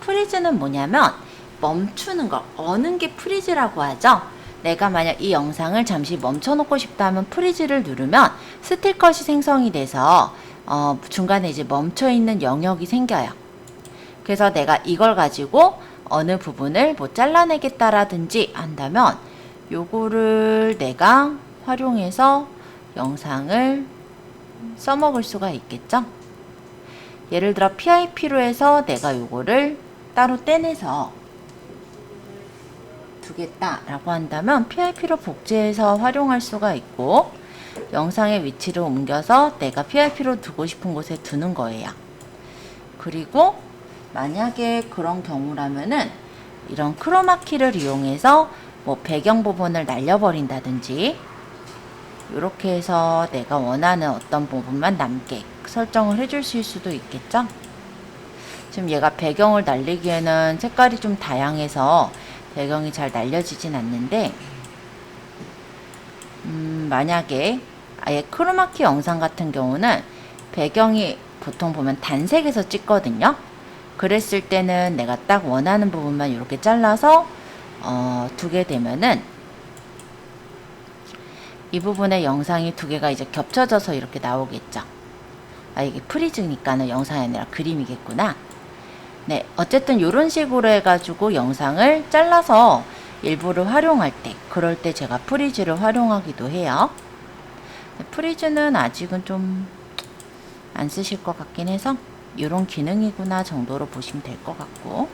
프리즈는 뭐냐면 멈추는 거, 어는 게 프리즈라고 하죠. 내가 만약 이 영상을 잠시 멈춰놓고 싶다 하면 프리즈를 누르면 스틸컷이 생성이 돼서 중간에 이제 멈춰있는 영역이 생겨요. 그래서 내가 이걸 가지고 어느 부분을 뭐 잘라내겠다라든지 한다면 요거를 내가 활용해서 영상을 써먹을 수가 있겠죠. 예를 들어 PIP로 해서 내가 요거를 따로 떼내서 두겠다라고 한다면 PIP로 복제해서 활용할 수가 있고, 영상의 위치를 옮겨서 내가 PIP로 두고 싶은 곳에 두는 거예요. 그리고 만약에 그런 경우라면은 이런 크로마키를 이용해서 뭐 배경 부분을 날려버린다든지 이렇게 해서 내가 원하는 어떤 부분만 남게 설정을 해줄 수도 있겠죠. 지금 얘가 배경을 날리기에는 색깔이 좀 다양해서 배경이 잘 날려지진 않는데 만약에 아예 크로마키 영상 같은 경우는 배경이 보통 보면 단색에서 찍거든요. 그랬을 때는 내가 딱 원하는 부분만 이렇게 잘라서 두게 되면은 이 부분의 영상이 두 개가 이제 겹쳐져서 이렇게 나오겠죠. 아, 이게 프리즈니까는 영상이 아니라 그림이겠구나. 네, 어쨌든 이런 식으로 해가지고 영상을 잘라서 일부를 활용할 때, 그럴 때 제가 프리즈를 활용하기도 해요. 프리즈는 아직은 좀 안 쓰실 것 같긴 해서 이런 기능이구나 정도로 보시면 될 것 같고,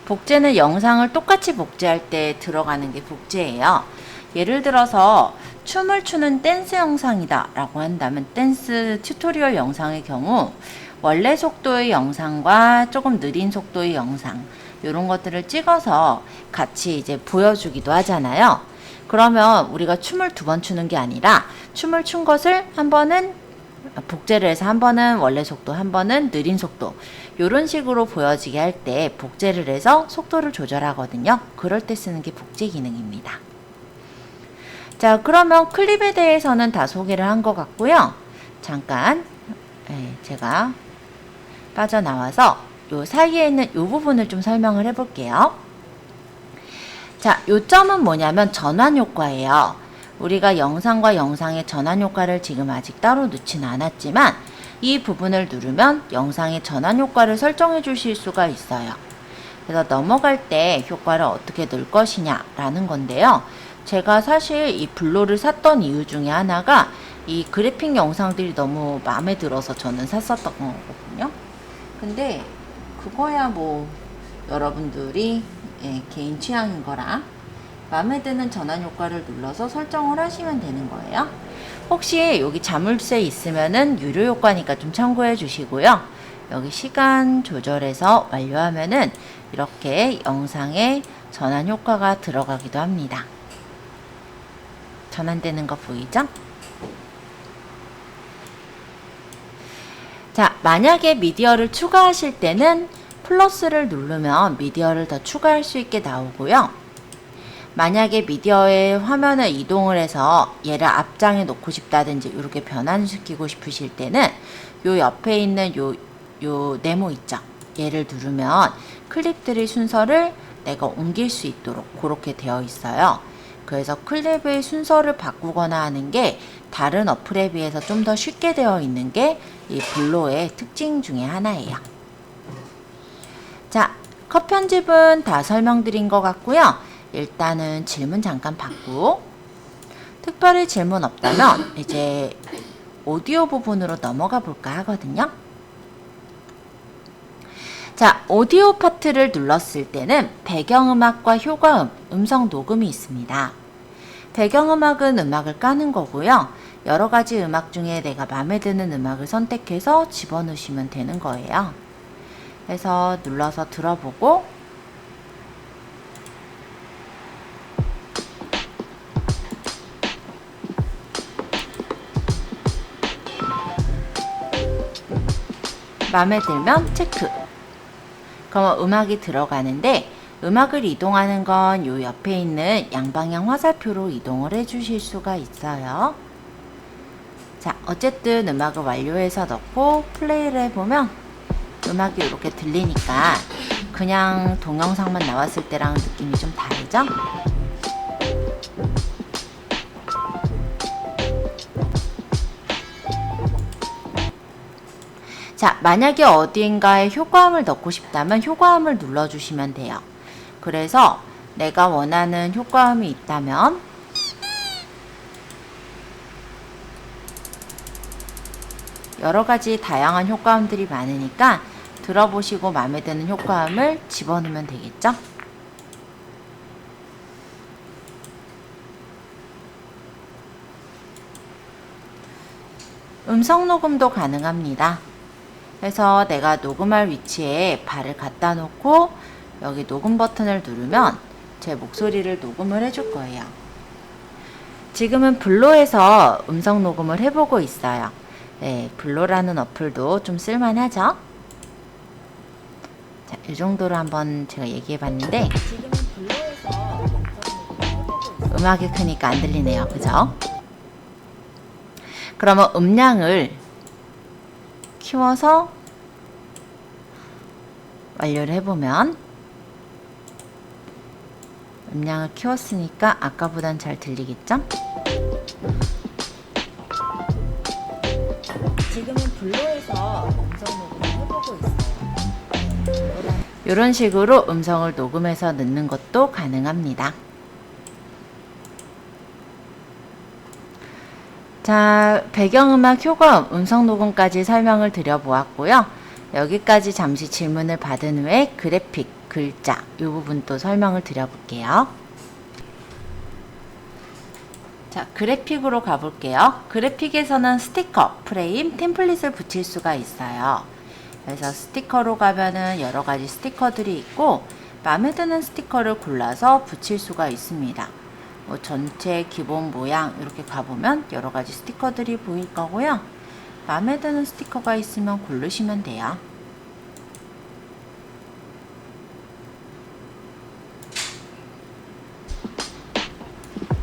복제는 영상을 똑같이 복제할 때 들어가는 게 복제예요. 예를 들어서 춤을 추는 댄스 영상이다 라고 한다면 댄스 튜토리얼 영상의 경우 원래 속도의 영상과 조금 느린 속도의 영상 이런 것들을 찍어서 같이 이제 보여주기도 하잖아요. 그러면 우리가 춤을 두 번 추는 게 아니라 춤을 춘 것을 한 번은 복제를 해서 한 번은 원래 속도, 한 번은 느린 속도 이런 식으로 보여지게 할 때 복제를 해서 속도를 조절하거든요. 그럴 때 쓰는 게 복제 기능입니다. 자, 그러면 클립에 대해서는 다 소개를 한 것 같고요. 잠깐 제가 빠져나와서 요 사이에 있는 요 부분을 좀 설명을 해볼게요. 자, 요점은 뭐냐면 전환 효과예요. 우리가 영상과 영상의 전환 효과를 지금 아직 따로 넣진 않았지만 이 부분을 누르면 영상의 전환 효과를 설정해 주실 수가 있어요. 그래서 넘어갈 때 효과를 어떻게 넣을 것이냐 라는 건데요. 제가 사실 이 블로를 샀던 이유 중에 하나가 이 그래픽 영상들이 너무 마음에 들어서 저는 샀었던 거거든요. 근데 그거야 뭐 여러분들이 개인 취향인 거라 마음에 드는 전환 효과를 눌러서 설정을 하시면 되는 거예요. 혹시 여기 자물쇠 있으면은 유료 효과니까 좀 참고해 주시고요. 여기 시간 조절해서 완료하면은 이렇게 영상에 전환 효과가 들어가기도 합니다. 전환되는 거 보이죠? 자, 만약에 미디어를 추가하실 때는 플러스를 누르면 미디어를 더 추가할 수 있게 나오고요. 만약에 미디어의 화면을 이동을 해서 얘를 앞장에 놓고 싶다든지 이렇게 변환시키고 싶으실 때는 요 옆에 있는 요 네모 있죠? 얘를 누르면 클립들의 순서를 내가 옮길 수 있도록 그렇게 되어 있어요. 그래서 클립의 순서를 바꾸거나 하는 게 다른 어플에 비해서 좀 더 쉽게 되어 있는 게 이 블로의 특징 중에 하나예요. 자, 컷 편집은 다 설명드린 것 같고요. 일단은 질문 잠깐 받고 특별히 질문 없다면 이제 오디오 부분으로 넘어가 볼까 하거든요. 자, 오디오 파트를 눌렀을 때는 배경음악과 효과음, 음성 녹음이 있습니다. 배경음악은 음악을 까는 거고요. 여러 가지 음악 중에 내가 마음에 드는 음악을 선택해서 집어넣으시면 되는 거예요. 그래서 눌러서 들어보고 마음에 들면 체크. 그러면 음악이 들어가는데 음악을 이동하는 건 요 옆에 있는 양방향 화살표로 이동을 해 주실 수가 있어요. 자, 어쨌든 음악을 완료해서 넣고 플레이를 해보면 음악이 이렇게 들리니까 그냥 동영상만 나왔을 때랑 느낌이 좀 다르죠? 자, 만약에 어딘가에 효과음을 넣고 싶다면 효과음을 눌러주시면 돼요. 그래서 내가 원하는 효과음이 있다면 여러 가지 다양한 효과음들이 많으니까 들어보시고 마음에 드는 효과음을 집어넣으면 되겠죠? 음성 녹음도 가능합니다. 그래서 내가 녹음할 위치에 발을 갖다 놓고 여기 녹음 버튼을 누르면 제 목소리를 녹음을 해줄 거예요. 지금은 블로에서 음성 녹음을 해보고 있어요. 네, 블로라는 어플도 좀 쓸만하죠? 자, 이 정도로 한번 제가 얘기해 봤는데 지금은 블로에서 음성 녹음을 해보고 있어요. 음악이 크니까 안 들리네요. 그죠? 그러면 음량을 키워서 완료를 해보면 음량을 키웠으니까 아까보단 잘 들리겠죠? 지금은 블로에서 음성 녹음을 해보고 있어요. 이런 식으로 음성을 녹음해서 넣는 것도 가능합니다. 자, 배경음악 효과음, 음성 녹음까지 설명을 드려보았고요. 여기까지 잠시 질문을 받은 후에 그래픽, 글자 이 부분 또 설명을 드려볼게요. 자, 그래픽으로 가볼게요. 그래픽에서는 스티커, 프레임, 템플릿을 붙일 수가 있어요. 그래서 스티커로 가면은 여러 가지 스티커들이 있고 마음에 드는 스티커를 골라서 붙일 수가 있습니다. 뭐 전체 기본 모양 이렇게 가보면 여러 가지 스티커들이 보일 거고요. 마음에 드는 스티커가 있으면 고르시면 돼요.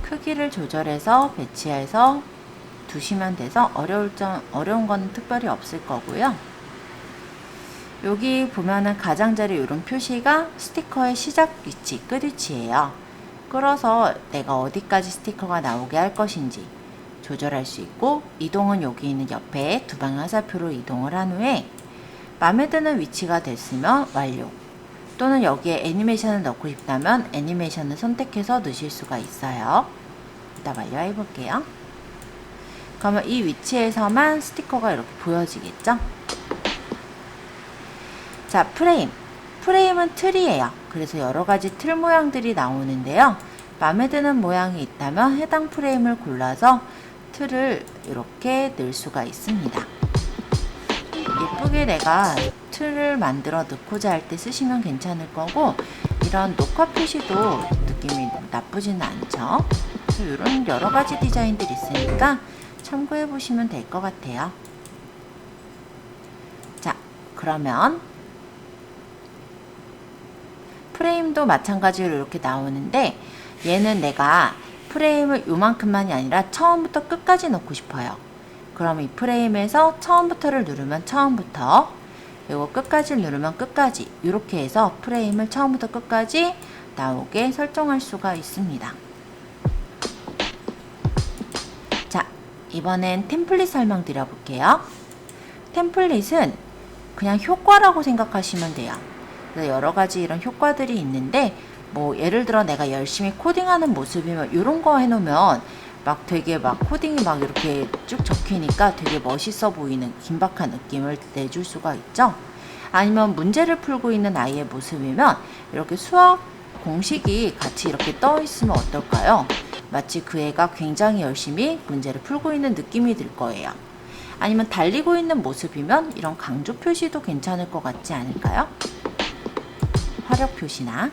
크기를 조절해서 배치해서 두시면 돼서 어려운 건 특별히 없을 거고요. 여기 보면은 가장자리 이런 표시가 스티커의 시작 위치, 끝 위치예요. 끌어서 내가 어디까지 스티커가 나오게 할 것인지 조절할 수 있고, 이동은 여기 있는 옆에 두 방향 화살표로 이동을 한 후에 마음에 드는 위치가 됐으면 완료, 또는 여기에 애니메이션을 넣고 싶다면 애니메이션을 선택해서 넣으실 수가 있어요. 이따 완료해 볼게요. 그러면 이 위치에서만 스티커가 이렇게 보여지겠죠? 자, 프레임은 틀이에요. 그래서 여러가지 틀 모양들이 나오는데요. 마음에 드는 모양이 있다면 해당 프레임을 골라서 틀을 이렇게 넣을 수가 있습니다. 예쁘게 내가 틀을 만들어 넣고자 할 때 쓰시면 괜찮을 거고, 이런 녹화 표시도 느낌이 나쁘지는 않죠. 그래서 이런 여러가지 디자인들이 있으니까 참고해 보시면 될 것 같아요. 자, 그러면 프레임도 마찬가지로 이렇게 나오는데, 얘는 내가 프레임을 요만큼만이 아니라 처음부터 끝까지 넣고 싶어요. 그럼 이 프레임에서 처음부터를 누르면 처음부터, 그리고 끝까지를 누르면 끝까지, 이렇게 해서 프레임을 처음부터 끝까지 나오게 설정할 수가 있습니다. 자, 이번엔 템플릿 설명 드려볼게요. 템플릿은 그냥 효과라고 생각하시면 돼요. 그래서 여러 가지 이런 효과들이 있는데, 뭐 예를 들어 내가 열심히 코딩하는 모습이면 이런 거 해놓으면 막 되게 막 코딩이 막 이렇게 쭉 적히니까 되게 멋있어 보이는 긴박한 느낌을 내줄 수가 있죠. 아니면 문제를 풀고 있는 아이의 모습이면 이렇게 수학 공식이 같이 이렇게 떠 있으면 어떨까요? 마치 그 애가 굉장히 열심히 문제를 풀고 있는 느낌이 들 거예요. 아니면 달리고 있는 모습이면 이런 강조 표시도 괜찮을 것 같지 않을까요? 화력 표시나.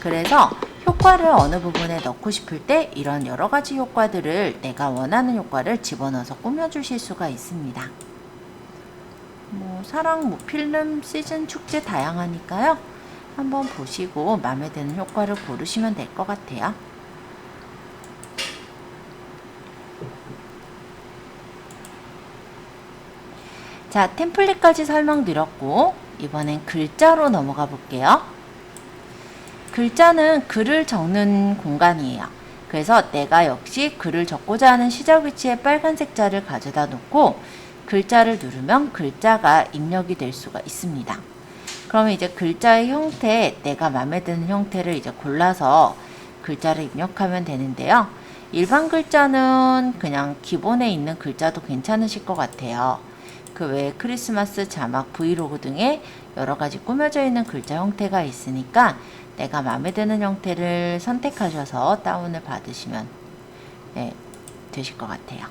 그래서 효과를 어느 부분에 넣고 싶을 때 이런 여러 가지 효과들을, 내가 원하는 효과를 집어넣어서 꾸며주실 수가 있습니다. 뭐 사랑, 뭐 필름, 시즌, 축제 다양하니까요. 한번 보시고 마음에 드는 효과를 고르시면 될 것 같아요. 자, 템플릿까지 설명드렸고 이번엔 글자로 넘어가 볼게요. 글자는 글을 적는 공간이에요. 그래서 내가 역시 글을 적고자 하는 시작 위치에 빨간색 자를 가져다 놓고 글자를 누르면 글자가 입력이 될 수가 있습니다. 그러면 이제 글자의 형태, 내가 마음에 드는 형태를 이제 골라서 글자를 입력하면 되는데요. 일반 글자는 그냥 기본에 있는 글자도 괜찮으실 것 같아요. 그 외에 크리스마스 자막, 브이로그 등의 여러 가지 꾸며져 있는 글자 형태가 있으니까 내가 마음에 드는 형태를 선택하셔서 다운을 받으시면 되실 것 같아요.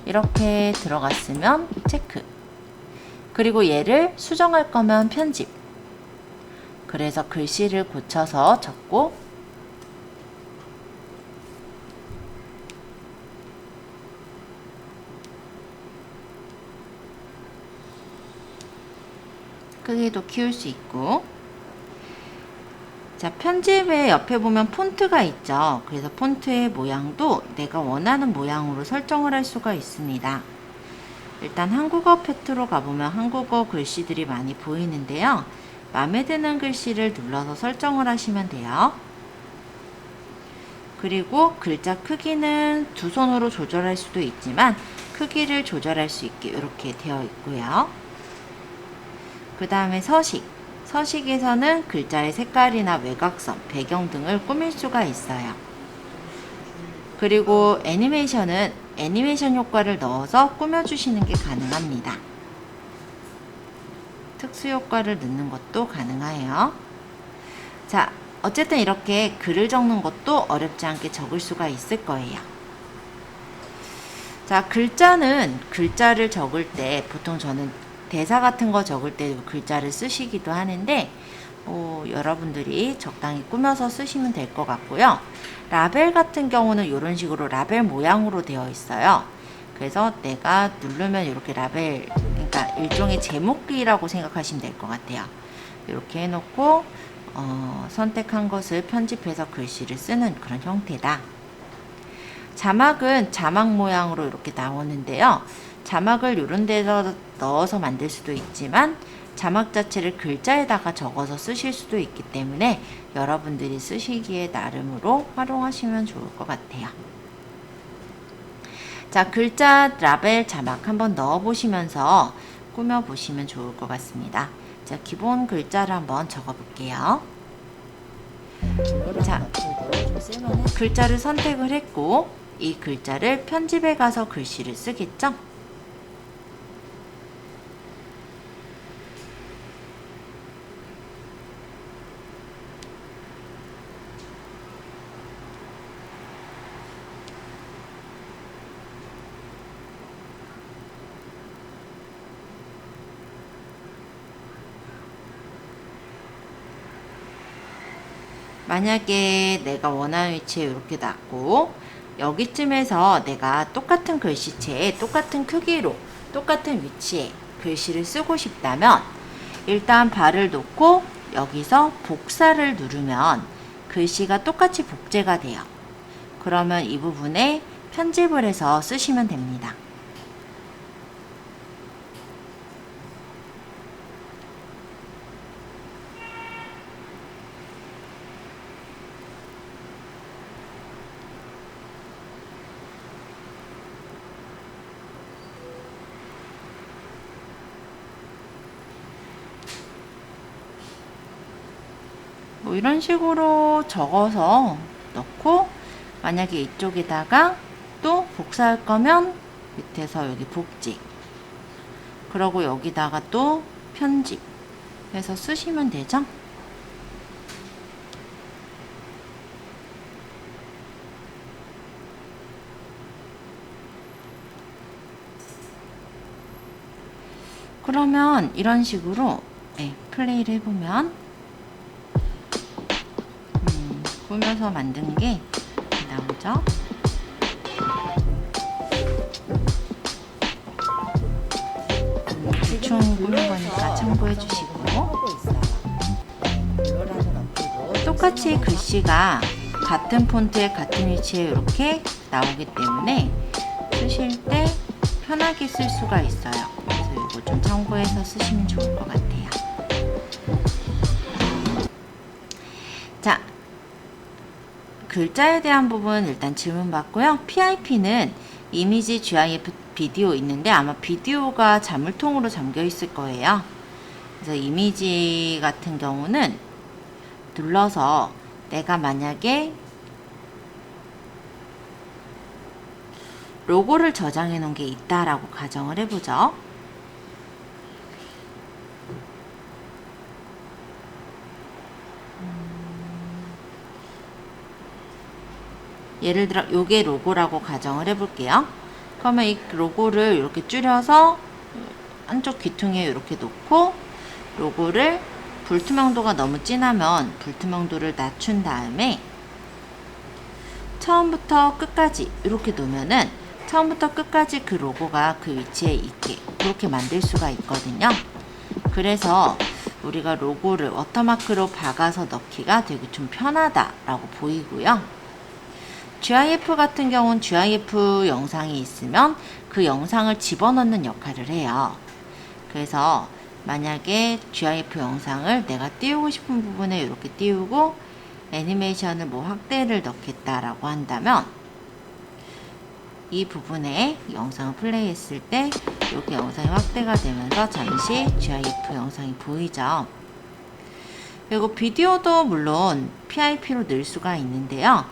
이렇게 들어갔으면 체크. 그리고 얘를 수정할 거면 편집. 그래서 글씨를 고쳐서 적고 크기도 키울 수 있고. 자, 편집의 옆에 보면 폰트가 있죠. 그래서 폰트의 모양도 내가 원하는 모양으로 설정을 할 수가 있습니다. 일단 한국어 팩트로 가보면 한국어 글씨들이 많이 보이는데요. 마음에 드는 글씨를 눌러서 설정을 하시면 돼요. 그리고 글자 크기는 두 손으로 조절할 수도 있지만 크기를 조절할 수 있게 이렇게 되어 있고요. 그 다음에 서식. 서식에서는 글자의 색깔이나 외곽선, 배경 등을 꾸밀 수가 있어요. 그리고 애니메이션은 애니메이션 효과를 넣어서 꾸며주시는 게 가능합니다. 특수 효과를 넣는 것도 가능해요. 자, 어쨌든 이렇게 글을 적는 것도 어렵지 않게 적을 수가 있을 거예요. 자, 글자를 적을 때 보통 저는 대사 같은 거 적을 때 글자를 쓰시기도 하는데 여러분들이 적당히 꾸며서 쓰시면 될 것 같고요. 라벨 같은 경우는 이런 식으로 라벨 모양으로 되어 있어요. 그래서 내가 누르면 이렇게 라벨, 그러니까 일종의 제목기라고 생각하시면 될 것 같아요. 이렇게 해놓고 선택한 것을 편집해서 글씨를 쓰는 그런 형태다. 자막은 자막 모양으로 이렇게 나오는데요. 자막을 이런 데서 넣어서 만들 수도 있지만 자막 자체를 글자에다가 적어서 쓰실 수도 있기 때문에 여러분들이 쓰시기에 나름으로 활용하시면 좋을 것 같아요. 자, 글자 라벨 자막 한번 넣어 보시면서 꾸며 보시면 좋을 것 같습니다. 자, 기본 글자를 한번 적어 볼게요. 자, 글자를 선택을 했고 이 글자를 편집에 가서 글씨를 쓰겠죠? 만약에 내가 원하는 위치에 이렇게 놨고 여기쯤에서 내가 똑같은 글씨체에 똑같은 크기로 똑같은 위치에 글씨를 쓰고 싶다면 일단 발을 놓고 여기서 복사를 누르면 글씨가 똑같이 복제가 돼요. 그러면 이 부분에 편집을 해서 쓰시면 됩니다. 뭐 이런 식으로 적어서 넣고 만약에 이쪽에다가 또 복사할 거면 밑에서 여기 복지 그러고 여기다가 또 편집 해서 쓰시면 되죠. 그러면 이런 식으로 플레이를 해보면 꾸며서 만든 게 나오죠. 대충 꾸민 거니까 참고해 주시고 똑같이 글씨가 같은 폰트에 같은 위치에 이렇게 나오기 때문에 쓰실 때 편하게 쓸 수가 있어요. 그래서 이거 좀 참고해서 쓰시면 좋을 것 같아요. 자, 글자에 대한 부분 일단 질문 받고요. PIP는 이미지 GIF 비디오 있는데 아마 비디오가 자물통으로 잠겨 있을 거예요. 그래서 이미지 같은 경우는 눌러서 내가 만약에 로고를 저장해 놓은 게 있다라고 가정을 해보죠. 예를 들어 요게 로고라고 가정을 해볼게요. 그러면 이 로고를 이렇게 줄여서 한쪽 귀퉁이에 이렇게 놓고 로고를 불투명도가 너무 진하면 불투명도를 낮춘 다음에 처음부터 끝까지 이렇게 놓으면은 처음부터 끝까지 그 로고가 그 위치에 있게 그렇게 만들 수가 있거든요. 그래서 우리가 로고를 워터마크로 박아서 넣기가 되게 좀 편하다라고 보이고요. GIF 같은 경우는 GIF 영상이 있으면 그 영상을 집어넣는 역할을 해요. 그래서 만약에 GIF 영상을 내가 띄우고 싶은 부분에 이렇게 띄우고 애니메이션을 뭐 확대를 넣겠다라고 한다면 이 부분에 영상을 플레이했을 때 이렇게 영상이 확대가 되면서 잠시 GIF 영상이 보이죠. 그리고 비디오도 물론 PIP로 넣을 수가 있는데요.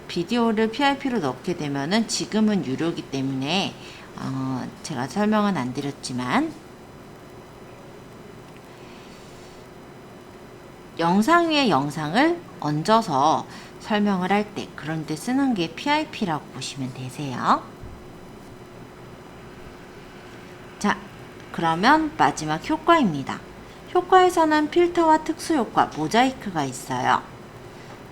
비디오를 PIP로 넣게 되면은 지금은 유료이기 때문에 제가 설명은 안 드렸지만 영상 위에 영상을 얹어서 설명을 할 때 그런 데 쓰는 게 PIP라고 보시면 되세요. 자, 그러면 마지막 효과입니다. 효과에서는 필터와 특수 효과, 모자이크가 있어요.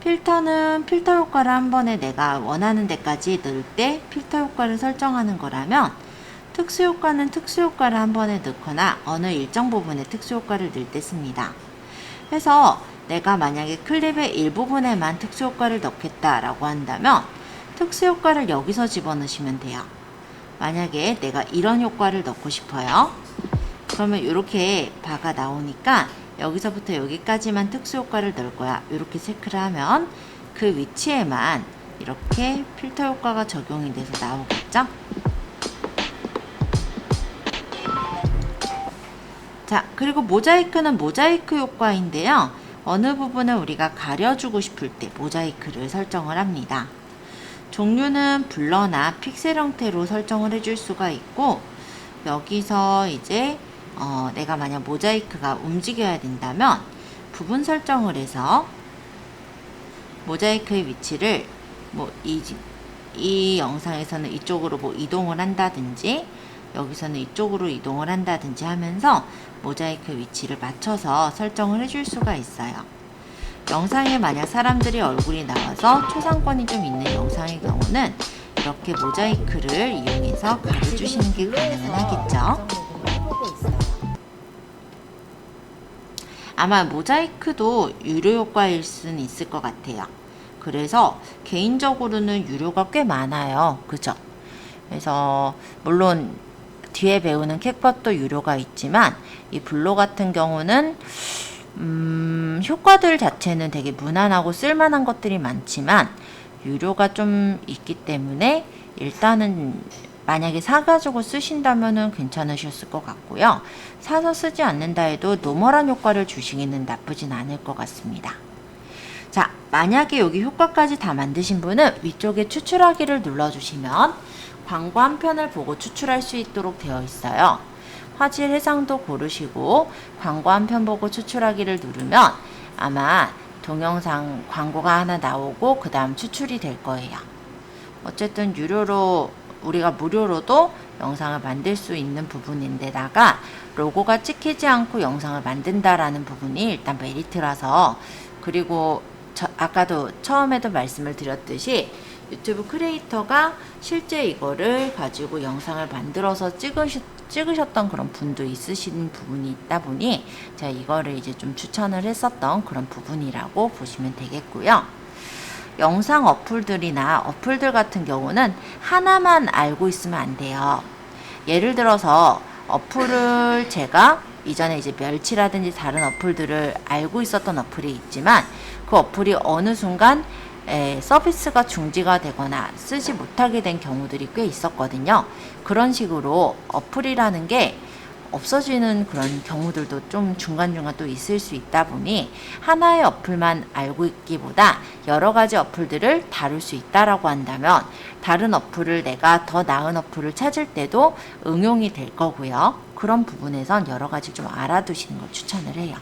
필터는 필터 효과를 한 번에 내가 원하는 데까지 넣을 때 필터 효과를 설정하는 거라면 특수 효과는 특수 효과를 한 번에 넣거나 어느 일정 부분에 특수 효과를 넣을 때 씁니다. 그래서 내가 만약에 클립의 일부분에만 특수 효과를 넣겠다라고 한다면 특수 효과를 여기서 집어넣으시면 돼요. 만약에 내가 이런 효과를 넣고 싶어요. 그러면 이렇게 바가 나오니까 여기서부터 여기까지만 특수 효과를 넣을 거야. 이렇게 체크를 하면 그 위치에만 이렇게 필터 효과가 적용이 돼서 나오겠죠? 자, 그리고 모자이크는 모자이크 효과인데요. 어느 부분을 우리가 가려주고 싶을 때 모자이크를 설정을 합니다. 종류는 블러나 픽셀 형태로 설정을 해줄 수가 있고 여기서 이제 내가 만약 모자이크가 움직여야 된다면 부분 설정을 해서 모자이크의 위치를 뭐 이 영상에서는 이쪽으로 뭐 이동을 한다든지 여기서는 이쪽으로 이동을 한다든지 하면서 모자이크 위치를 맞춰서 설정을 해줄 수가 있어요. 영상에 만약 사람들이 얼굴이 나와서 초상권이 좀 있는 영상의 경우는 이렇게 모자이크를 이용해서 가려주시는 게 가능은 하겠죠. 아마 모자이크도 유료 효과일 수는 있을 것 같아요. 그래서 개인적으로는 유료가 꽤 많아요. 그죠? 그래서 물론 뒤에 배우는 캣컷도 유료가 있지만 이 블로 같은 경우는 효과들 자체는 되게 무난하고 쓸만한 것들이 많지만 유료가 좀 있기 때문에 일단은 만약에 사가지고 쓰신다면은 괜찮으셨을 것 같고요. 사서 쓰지 않는다 해도 노멀한 효과를 주시기는 나쁘진 않을 것 같습니다. 자, 만약에 여기 효과까지 다 만드신 분은 위쪽에 추출하기를 눌러주시면 광고 한 편을 보고 추출할 수 있도록 되어 있어요. 화질 해상도 고르시고 광고 한 편 보고 추출하기를 누르면 아마 동영상 광고가 하나 나오고 그 다음 추출이 될 거예요. 어쨌든 유료로 우리가 무료로도 영상을 만들 수 있는 부분인데다가 로고가 찍히지 않고 영상을 만든다라는 부분이 일단 메리트라서 그리고 아까도 처음에도 말씀을 드렸듯이 유튜브 크리에이터가 실제 이거를 가지고 영상을 만들어서 찍으셨던 그런 분도 있으신 부분이 있다 보니 제가 이거를 이제 좀 추천을 했었던 그런 부분이라고 보시면 되겠고요. 영상 어플들이나 어플들 같은 경우는 하나만 알고 있으면 안 돼요. 예를 들어서 어플을 제가 이전에 이제 멸치라든지 다른 어플들을 알고 있었던 어플이 있지만 그 어플이 어느 순간 서비스가 중지가 되거나 쓰지 못하게 된 경우들이 꽤 있었거든요. 그런 식으로 어플이라는 게 없어지는 그런 경우들도 좀 중간중간 또 있을 수 있다 보니 하나의 어플만 알고 있기보다 여러 가지 어플들을 다룰 수 있다라고 한다면 다른 어플을 내가 더 나은 어플을 찾을 때도 응용이 될 거고요. 그런 부분에선 여러 가지 좀 알아두시는 걸 추천을 해요.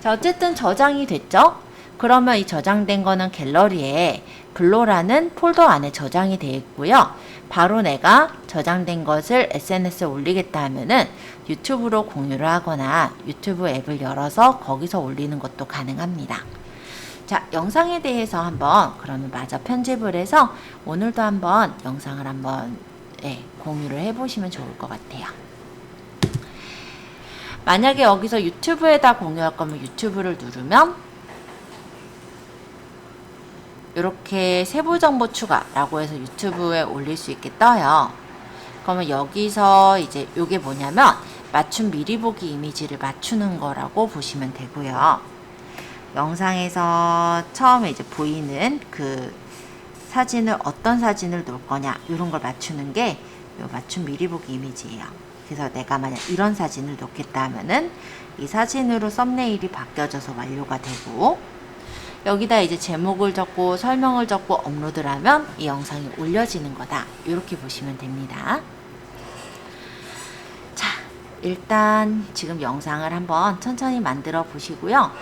자, 어쨌든 저장이 됐죠? 그러면 이 저장된 거는 갤러리에 글로라는 폴더 안에 저장이 되어 있고요. 바로 내가 저장된 것을 SNS에 올리겠다 하면은 유튜브로 공유를 하거나 유튜브 앱을 열어서 거기서 올리는 것도 가능합니다. 자, 영상에 대해서 한번 그러면 마저 편집을 해서 오늘도 한번 영상을 한번 공유를 해보시면 좋을 것 같아요. 만약에 여기서 유튜브에다 공유할 거면 유튜브를 누르면 이렇게 세부 정보 추가라고 해서 유튜브에 올릴 수 있게 떠요. 그러면 여기서 이제 이게 뭐냐면 맞춤 미리 보기 이미지를 맞추는 거라고 보시면 되고요. 영상에서 처음에 이제 보이는 그 사진을 어떤 사진을 놓을 거냐 이런 걸 맞추는 게 이 맞춤 미리 보기 이미지예요. 그래서 내가 만약 이런 사진을 놓겠다 하면은 이 사진으로 썸네일이 바뀌어져서 완료가 되고 여기다 이제 제목을 적고 설명을 적고 업로드를 하면 이 영상이 올려지는 거다. 이렇게 보시면 됩니다. 자, 일단 지금 영상을 한번 천천히 만들어 보시고요.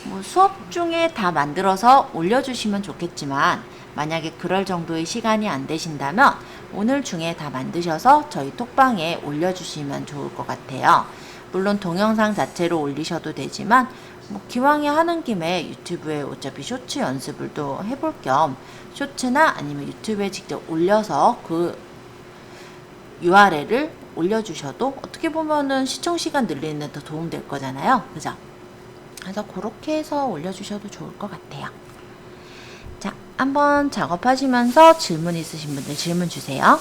뭐 수업 중에 다 만들어서 올려주시면 좋겠지만 만약에 그럴 정도의 시간이 안 되신다면 오늘 중에 다 만드셔서 저희 톡방에 올려주시면 좋을 것 같아요. 물론 동영상 자체로 올리셔도 되지만 뭐 기왕에 하는 김에 유튜브에 어차피 쇼츠 연습을 또 해볼 겸 쇼츠나 아니면 유튜브에 직접 올려서 그 URL을 올려주셔도 어떻게 보면은 시청시간 늘리는 데 더 도움될 거잖아요. 그죠? 그래서 그렇게 해서 올려주셔도 좋을 것 같아요. 자, 한번 작업하시면서 질문 있으신 분들 질문 주세요.